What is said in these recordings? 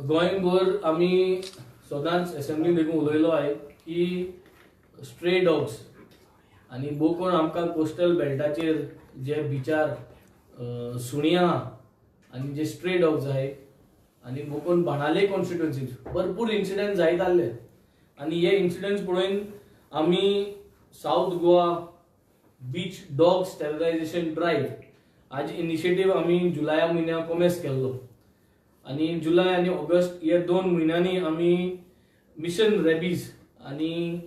गोंयभर आम्ही सदांच असेंब्ली देखून उलयलो आहे की स्ट्रे डॉग्स आणि कोण आमकां कोस्टल बेल्टाचेर जे बिचार सुणीं आहा आणि जे स्ट्रे डॉग्स आहे आणि कोण बाणाले कॉन्स्टिट्युएन्सीत भरपूर इन्सिडेंट जायत आसले आणि हे इन्सिडेंट्स पळोवन आम्ही south Goa beach dog sterilisation drive हाजी इनिशिएटिव्ह आम्ही जुलया म्हयन्याक कॉमेस केल्लो आणि जुलय आणि ऑगस्ट या 2 म्हयन्यांनी आम्ही मिशन रेबीज आणि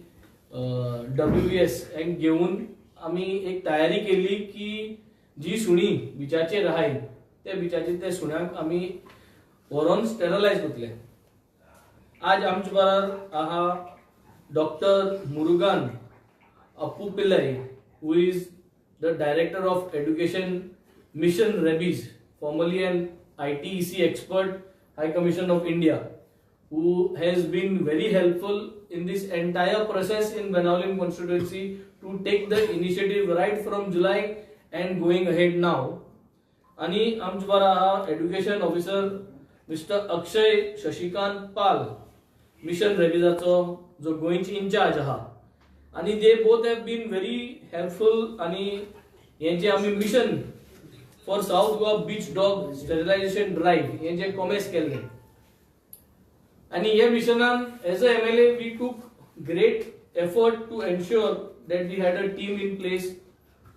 WES हेंक घेऊन आम्ही एक तयारी केली की जी सुणी बिचाचेर आहाय त्या बिचाचेर त्या सुण्यांक आम्ही व्हरोन स्टेरिलायज करतले. आज आमचे बरोबर आहा doctor Murugan Appu Pillai who is the director of education mission Rabies, formerly an ITEC expert, High Commission of India, who has been very helpful in this entire process in Benaulim constituency to take the initiative right from July and going ahead now. आणि आमचे बरोबर education officer mister Akshay Shashikant Pal mission रेबीजाचो जो गोंयची incharge आहा आणि they both have been very helpful आणि हे जे आम्ही mission for south Goa beach dog sterilisation drive हे जे कॉमेस केल्ले आणि हे मिशनान as a MLA we took great effort to ensure that we had a team in place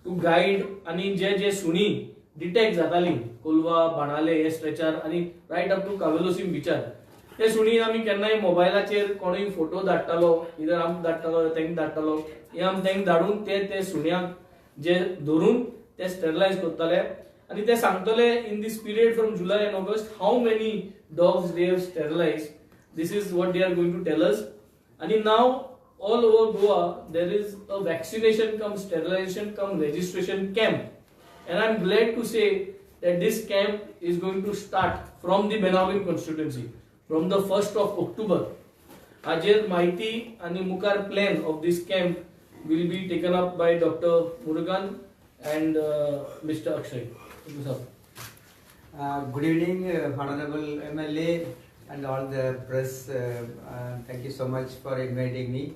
to guide आणि जे सुणी डिटेक्ट जाताली कोलवा बाणाले हे स्ट्रेचार आणि रायट अप टू कावेलोसीम बिचार ते सुणी आम्ही केन्नाय मोबायलाचेर कोणूय फोटो धाडटालो इधर आमकां धाडटालो तेंक धाडटालो हे आमी तेंक धाडून ते सुण्यांक जे धरून ते स्टेरिलायज करताले आणि ते सांगतले in this period from July and August how many dogs they have sterilised. This is what they are going to tell us. आणि now all over Goa there is a vaccination cum sterilisation cum registration camp and I'm glad to say that this camp is going to start from the Benaulim constituency from the 1st of October. Ajer Mahiti and Mukar plan of this camp will be taken up by Dr. Murugan and Mr. Akshay. Good evening, Honorable MLA and all the press. Thank you so much for inviting me.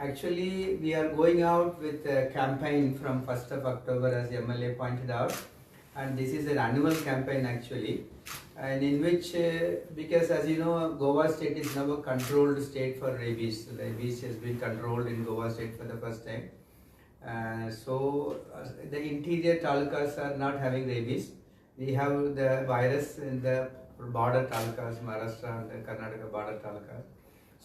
Actually, we are going out with a campaign from 1st of October, as MLA pointed out, and this is an annual campaign actually, and in which, because as you know, Goa state is now a controlled state for rabies. Rabies has been controlled in Goa state for the first time. So the interior talukas are not having rabies. We have the virus in the border talukas, Maharashtra and the Karnataka border talukas.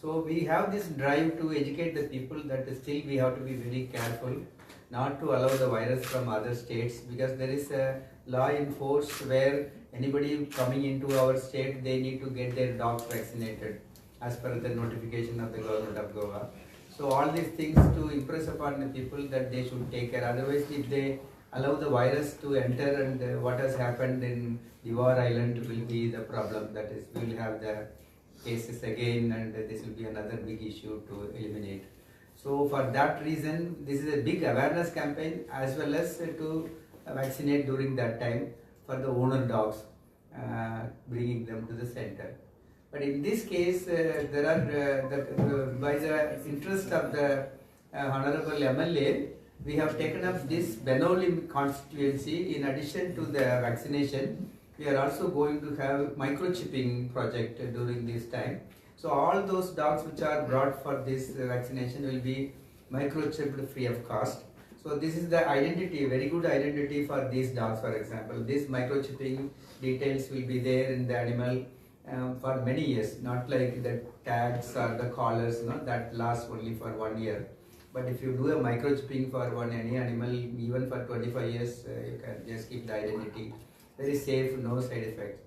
So we have this drive to educate the people that still we have to be very careful not to allow the virus from other states, because there is a law in force where anybody coming into our state, they need to get their dogs vaccinated as per the notification of the government of Goa. So all these things to impress upon the people that they should take care. Otherwise, if they allow the virus to enter, and what has happened in Divar Island will be the problem. That is, we will have the cases again, and this will be another big issue to eliminate. So for that reason, this is a big awareness campaign as well as to vaccinate during that time for the owner dogs, bringing them to the center. But in this case, there are by the interest of the Honorable MLA, we have taken up this Benaulim constituency. In addition to the vaccination, we are also going to have microchipping project during this time. So all those dogs which are brought for this vaccination will be microchipped free of cost. So this is the identity, very good identity for these dogs. For example, this microchipping details will be there in the animal for many years, not like the tags or the collars, that lasts only for 1 year. But if you do a microchipping for any animal, even for 25 years, you can just keep the identity. Very safe, no side effects.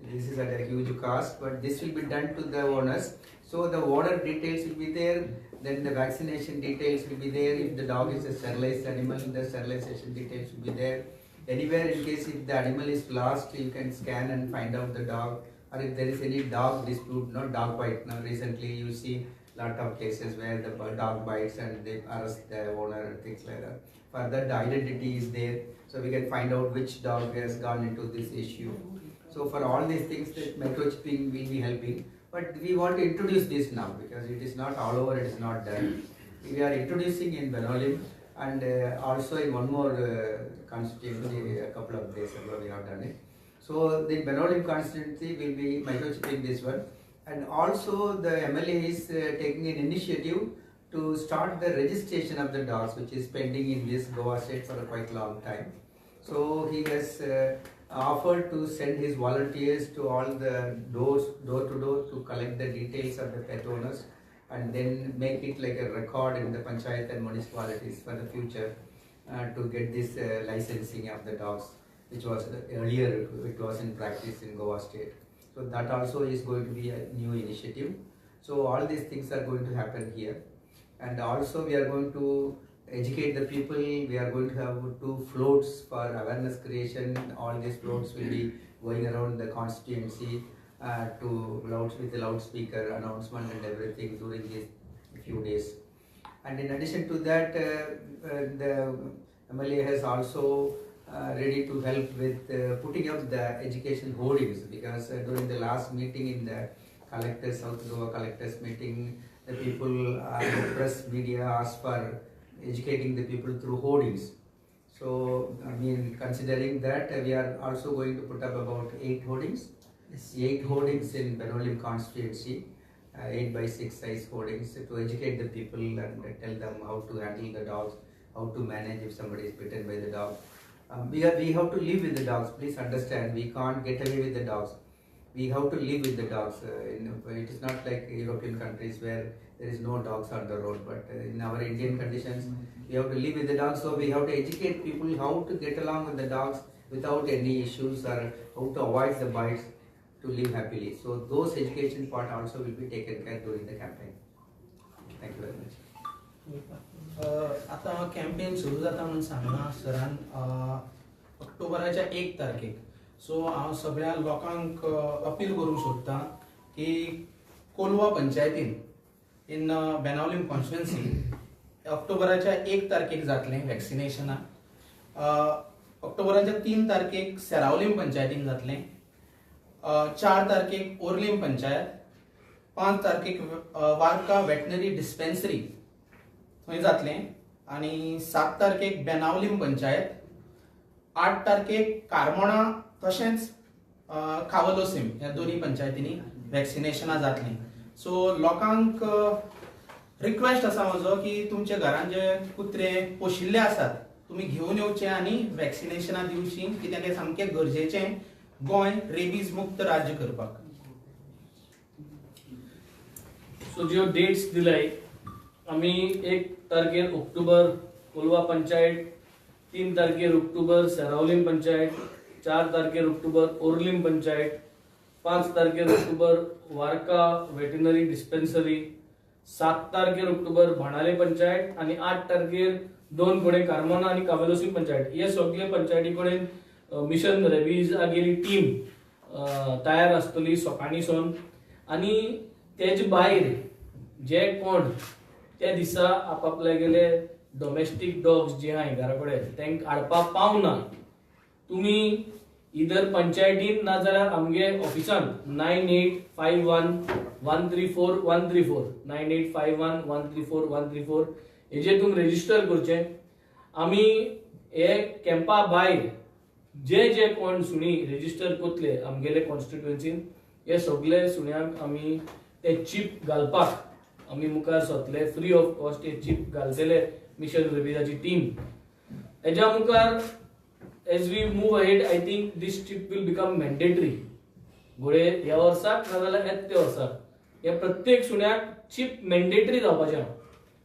This is at a huge cost, but this will be done to the owners. So the owner details will be there, then the vaccination details will be there. If the dog is a sterilized animal, the sterilization details will be there. Anywhere in case if the animal is lost, you can scan and find out the dog. Or if there is any dog dispute, not dog bite. Now recently you see lot of cases where the dog bites and they arrest the owner and things like that. For that, the identity is there, so we can find out which dog has gone into this issue. So for all these things, the microchipping will be helping. But we want to introduce this now because it is not all over, it is not done. We are introducing in Benolim and also in one more constituency a couple of days ago we have done it. So the Benolim constituency will be microchipping this one. And also the MLA is taking an initiative to start the registration of the dogs, which is pending in this Goa state for a quite long time. So he has offered to send his volunteers to all the door to door to collect the details of the pet owners and then make it like a record in the panchayat and municipalities for the future to get this licensing of the dogs, which was earlier it was in practice in Goa state. So that also is going to be a new initiative. So all these things are going to happen here. And also we are going to educate the people. We are going to have 2 floats for awareness creation. All these floats will be going around the constituency with the loudspeaker announcement and everything during these few days. And in addition to that, the MLA has also ready to help with putting up the education hoardings, because during the last meeting in the South Goa collectors meeting, the people, press media asked for educating the people through hoardings. So, I mean, considering that, we are also going to put up about 8 hoardings. Yes. 8 hoardings in Benolim constituency, 8 by 6 size hoardings to educate the people and tell them how to handle the dogs, how to manage if somebody is bitten by the dog. We have to live with the dogs. Please understand, we can't get away with the dogs. We have to live with the dogs. It is not like European countries where there is no dogs on the road, but in our Indian conditions, we have to live with the dogs. So we have to educate people how to get along with the dogs without any issues, or how to avoid the bites to live happily. So those education part also will be taken care during the campaign. Thank you very much. आता campaign सुरू जाता म्हणून सांगना सरान ऑक्टोबराच्या 1 तारखेक. सो हांव सगळ्या लोकांक अपील करूंक सोदतां की कोलवा पंचायतीन इन बेनावलीम कॉन्स्टिट्युएन्सी ऑक्टोबराच्या 1 तारखेक जातलें वॅक्सिनेशना. ऑक्टोबराच्या 3 तारखेक सेरावलीम पंचायतीन जातलें. 4 तारखेक ओर्लीम पंचायत, 5 तारखेक वार्का वेटनरी डिस्पेन्सरी थंय जातलें, आनी 7 तारखेक बेनावलीम पंचायत, 8 तारखेक कारमोणा तशेंच कावलोसीम ह्या दोन्ही पंचायतींनी वॅक्सिनेशनां जातलीं. सो लोकांक रिक्वेस्ट आसा म्हजो की तुमच्या घरान जे कुत्रे पोशिल्ले आसात तुमी घेवन येवचे आनी वॅक्सिनेशनां दिवची, कित्याक हें सामकें गरजेचें गोंय रेबीज मुक्त राज्य करपाक. सो ज्यो डेट्स दिलाय, आमी 1 तारखेर ऑक्टोबर कोलवा पंचायत, 3 तारखेर ऑक्टोबर सेरावलीम पंचायत, 4 तारखेर ऑक्टोबर ओर्लीम पंचायत, 5 तारखेर ऑक्टोबर वार्का वेटनरी डिस्पेन्सरी, 7 तारखेर ऑक्टोबर भाणाले पंचायत आणि 8 तारखेर 2 कोडे कारमोना आणि कावेलोसीम पंचायत. हे सगळे पंचायती कडेन मिशन रेबीज आगेली टीम तयार आसतली सकाळींसून. आणि तेज भायर जे कोण त्या दिसा आपापले गेले डोमेस्टीक डॉग्स जे आहाय घरा कडेन तांकां हाडपाक पावना, तुम्ही इधर पंचायतीन ना जाल्यार आमगे ऑफिसान 9851134134 9851134134 हेजेर तुमी रजिस्टर करचें. आमी हे कॅम्पा भायर जे कोण सुणी रजिस्टर करतले आमगेले कॉन्स्टिट्युएन्सीन, हे सगळे सुण्यांक आमी ते चीप घालपाक आमी मुखार सरतले. फ्री ऑफ कॉस्ट हे चीप घालतले मिशन रेबीजाची टीम. हेज्या मुखार as we move ahead, I think this chip will become mandatory. घोडे ह्या वर्साक ना जाल्यार येत्या वर्साक हे प्रत्येक सुण्याक चीप मॅन्डेटरी जावपाचें.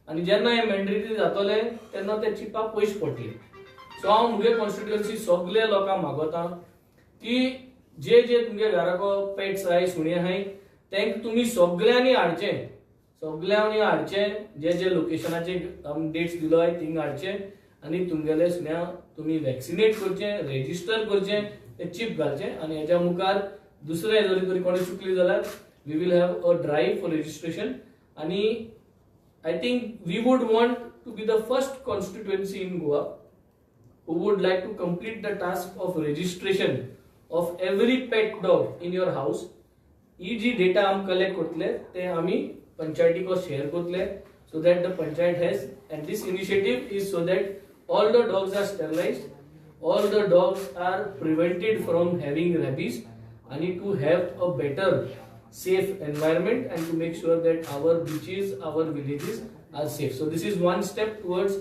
आनी जेन्ना हे मॅन्डेटरी जातले तेन्ना ते चिपाक पयशे पडटले. सो हांव मुगे कॉन्स्टिट्युएन्सी सगळे लोकांक मागोता की जे तुमगे घराको पेट्स आहाय सुणे आहाय तांकां तुमी सगळ्यांनी हाडचे. जे लोकेशनाचे डेट्स दिलो आहाय थिंग हाडचे आनी तुमगेले सुण्या तुम्ही वॅक्सिनेट करचे, रेजिस्टर करचे, ते चिप घालचे. आणि हेच्या मुखार दुसरे जरी तरी कोणी चुकली जाल्यार we will have a drive for registration. आणि I think we would want to be the first constituency in Goa who would like to complete the task of registration of every pet dog in your house. ही जी data हम collect करतले ते आमी पंचायती को share करतले so that the panchayat has, and this initiative is so that all the dogs are sterilized, all the dogs are prevented from having rabies, and to have a better safe environment and to make sure that our beaches, our villages are safe. So this is one step towards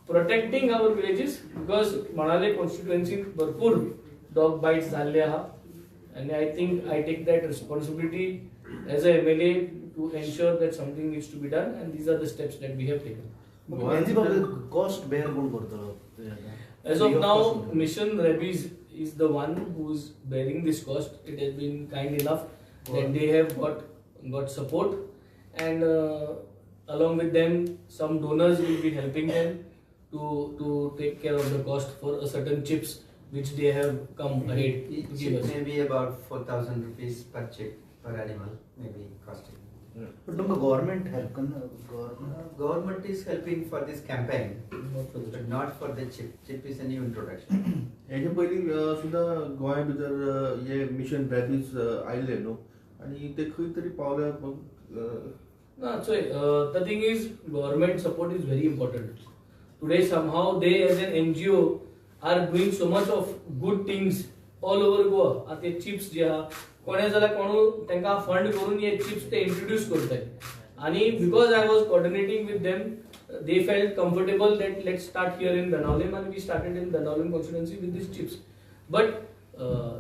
protecting our villages, because Manale constituency भरपूर dog bites झाले आहा, and I think I take that responsibility as a MLA to ensure that something needs to be done, and these are the steps that we have taken. Cost bear कोण करतो? As of now, Mission Rabies is the one who is bearing this cost. It has been kind enough that they have got support, and along with them, some donors will be helping them to take care of the cost for a certain chips which they have come ahead to Each give chip us. may be about 4,000 rupees per chip per animal, maybe costing. But no government help government. Government is helping for this campaign, Not for the but not for the chip. Chip is a new introduction. याच्या पयलीं सुद्दां गोंया भितर हे mission rabies आयिल्ले न्हू आनी ते खंय तरी पावल्या. No, so the thing is, government support is very important. Today, somehow they as an NGO are doing so much of good things all over Goa. आता chips जे आहा, कोणे जाल्यार कोणू तांकां फंड करून हे chips ते introduce करताय. आणि because I was coordinating with them, they felt comfortable that let's start here in Benaulim, and we started in Benaulim constituency with these chips. But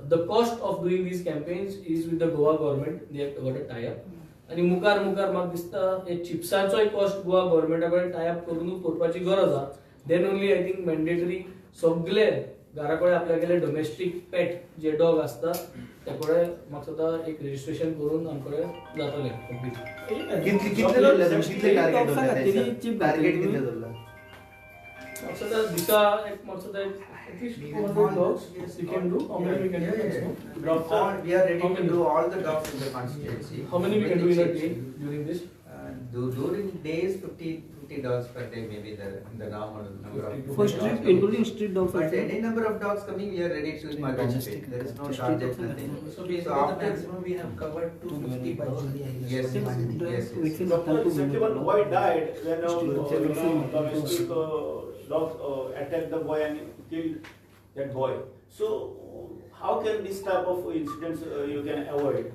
the cost of doing these campaigns is with the Goa government. They have got a tie-up. आणि मुखार म्हाका दिसता हे चिप्साचोय cost Goa गव्हर्मेंटा कडेन tie up करून करपाची गरज आहा. Then only I think mandatory सगळे घरा कडेन आपल्यागेले डोमेस्टीक पेट जे डॉग आसता ते कडेन म्हाका दिसता एक रजिस्ट्रेशन करून आमकडे जातलें कंप्लीट. कितले धरले कितले टार्गेट कितले धरला? म्हाका दिसता दिसा एक म्हाका दिसता at least 200 dogs we can do. How many we can do? We are ready to do all the dogs in the constituency. How many we can do in a day during this? During days, 50 dogs per day, maybe the normal number of. For street, including street dogs But also. any number of dogs coming, we are ready to participate. There is no target, nothing. So basically the maximum we have covered 250 by July. Yes, yes. Vaccine Doctor, recently one boy died when Still, domestic dog attacked the boy and killed that boy. So, how can this type of incidents you can avoid?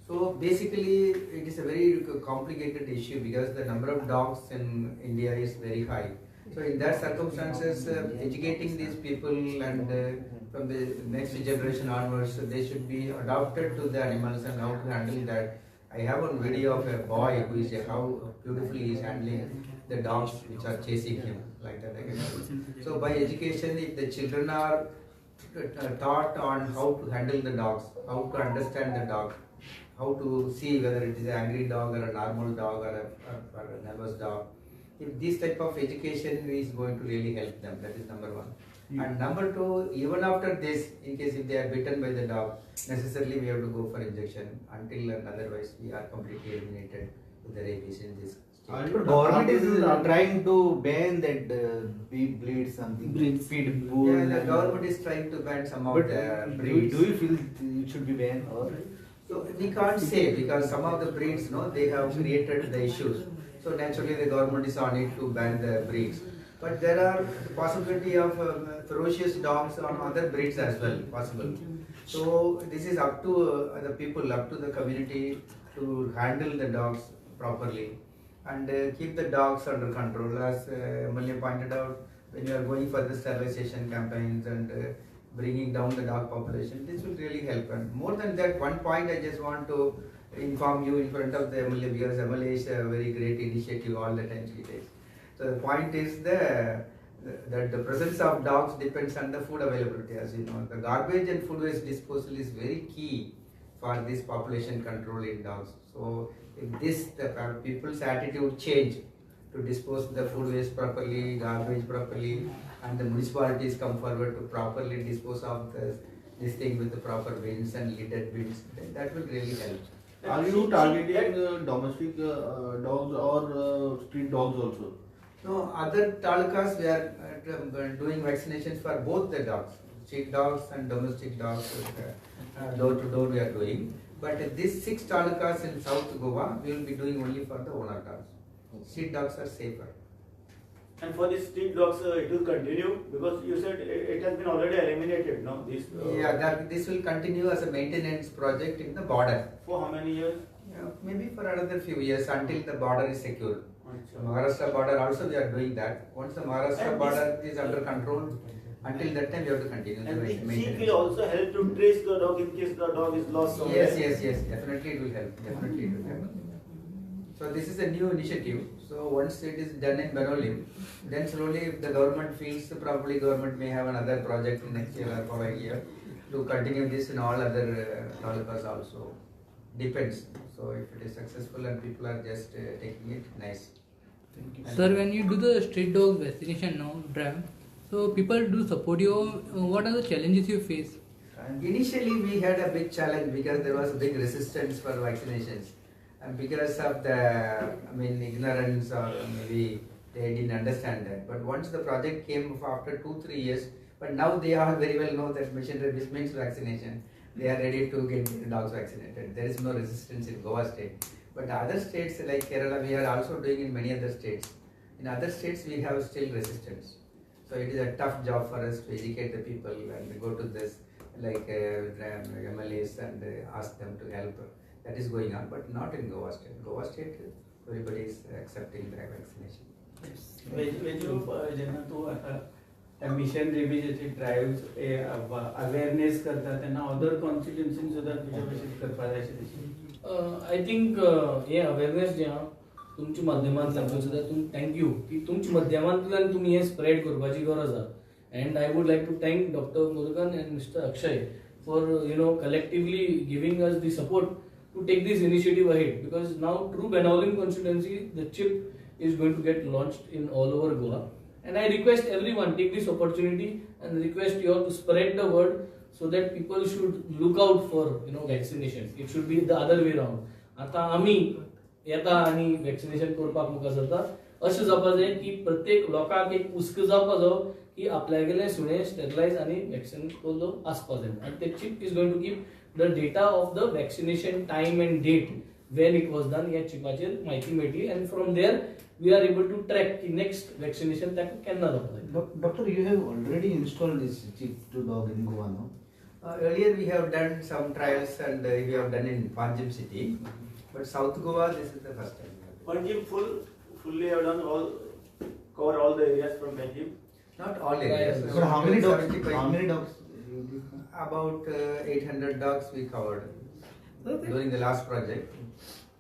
So basically, it is a very complicated issue because the number of dogs in India is very high. So in that circumstances, educating these people and from the next generation onwards, they should be adapted to the animals and how to handle that. I have one video of a boy who is how beautifully he is handling the dogs which are chasing him like that. So by education, if the children are taught on how to handle the dogs, how to understand the dog, how to see whether it is an angry dog or a normal dog or a nervous dog. If this type of education is going to really help them, that is number one. And number two, even after this, in case if they are bitten by the dog, necessarily we have to go for injection until and otherwise we are completely eliminated with the rabies in this. But government is trying to ban that breed something. Breeds. Feed bull. Yeah, the government is trying to ban some of But the do breeds. you feel it should be banned or? So we can't say because some of the breeds, no, they have created the issues. So naturally the government is on it to ban the breeds. But there are possibility of ferocious dogs on other breeds as well possible. So this is up to the people, up to the community to handle the dogs properly and keep the dogs under control. As MLA pointed out, when you are going for the sterilization campaigns and bringing down the dog population, this will really help. And more than that, one point I just want to inform you in front of the MLA, because MLA is a very great initiative all the time she takes. So the point is that the presence of dogs depends on the food availability. As you know, the garbage and food waste disposal is very key for this population control in dogs. So if the people's attitude change to dispose the food waste properly, garbage properly, and the municipalities come forward to properly dispose of this thing with the proper bins and lidded bins, then that will really help. Are you targeting domestic dogs or street dogs also? No, other talukas we are doing vaccinations for both the dogs. street dogs and domestic dogs, door to door we are doing. But these 6 talukas in South Goa, we will be doing only for the owner dogs. Street dogs are safer. And for the street dogs, it will continue because you said it has been already eliminated, no? This. This will continue as a maintenance project in the border. For how many years? Maybe for another few years until the border is secure. Maharashtra border also we are doing that. Once the Maharashtra border is under control, until that time we have to continue the And the maintenance. chip will also help to trace the dog in case the dog is lost somewhere. Yes. Definitely it will help. Definitely it will help. So this is a new initiative. So once it is done in Benolim, then slowly if the government feels, probably government may have another project next year or following year to continue this in all other talukas also. Depends. So if it is successful and people are just taking it, nice. Thank you. Sir, when you do the street dog vaccination now drive, so people do support you. What are the challenges you face? Initially we had a big challenge because there was a big resistance for vaccinations. And because of the, ignorance or maybe they didn't understand that. But once the project came after 2-3 years, but now they all very well know that mission Rabies means vaccination. They are ready to get the dogs vaccinated. There is no resistance in Goa state. But other states like Kerala, we are also doing in many other states. In other states, we have still resistance. So it is a tough job for us to educate the people and go to this like MLAs and ask them to help. That is going on, but not in Goa state. Goa state, everybody is accepting the vaccination. जेन्ना तूं आतां mission रेबीजाचे ड्रायव्स awareness करता तेन्ना other कॉन्स्टिट्युएन्सीन सुद्दां तुजे भशेन करपा जाय अशें दिसता. आय थिंक हे अवेअरनेस जे आहा तुमच्या माध्यमांतल्यान सुद्दां थँक्यू की तुमच्या माध्यमांतल्यान तुमी हे स्प्रेड करपाची गरज आहा. And I would like to thank Dr. Murugan and Mr. Akshay for collectively giving us the support to take this initiative ahead, because now through Benolim constituency the chip is going to get launched in all over Goa, and I request everyone take this opportunity and request you all to spread the word so that people should look out for vaccination. It should be the other way around. आता आम्ही येता आणि vaccination करपाक मुखार सरता अशें जावपा जाय की प्रत्येक लोकांक एक हुस्क जावपा जायो की आपल्यागेले सुणे स्टेरिलाइज आणि वॅक्सिन केल्लो आसपा जाय. And the chip is going to give the data of the vaccination time and date when it was done. ह्या चिपाचेर माहिती मेळटली, and from there we are able to track the next vaccination ताका केन्ना जावपा जाय. Doctor, you have already installed this chip to dog in Goa, no? Earlier we have done some trials and we have done in Panjim city, but South Goa this is the first time. Panjim fully have done cover all the areas from Panjim. Not all areas. But how many dogs? 75. How many dogs? About 800 dogs we covered during the last project.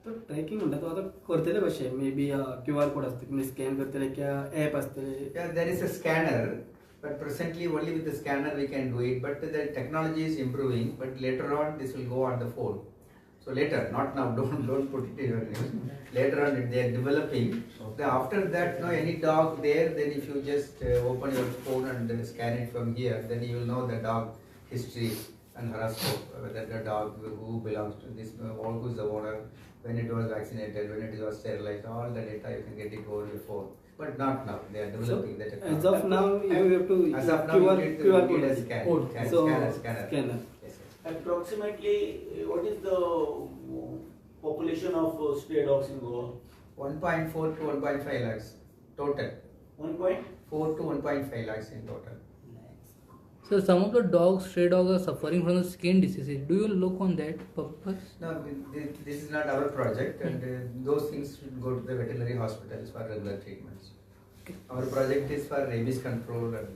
तर tracking म्हणटा तो आतां करतले कशें may be QR code आसता तुमी scan करतले क्या ॲप आसतले. Yeah, there is a scanner, but presently only with the scanner we can do it. But the technology is improving. But later on, this will go on the phone. So later, not now. Don't put it in your news. Later on, they are developing. Then after that, any dog there. Then if you just open your phone and scan it from here, then you will know the dog history and horoscope, whether the dog who belongs to this, who is the owner, when it was vaccinated, when it was sterilized, all the data you can get it over your phone. But not now. They are developing the technology. As of now, you have to As of now, QR you need code a scan. So Scanner. scanner. Yes. Approximately, what is the population of stray dogs in Goa? 1.4 to 1.5 lakhs total. 1.4 to 1.5 lakhs in total. So some of the dogs, stray dogs, are suffering from the skin diseases. Do you look on that purpose? No, this is not our project, and those things should go to the veterinary hospitals for regular treatments. Our project is for rabies control and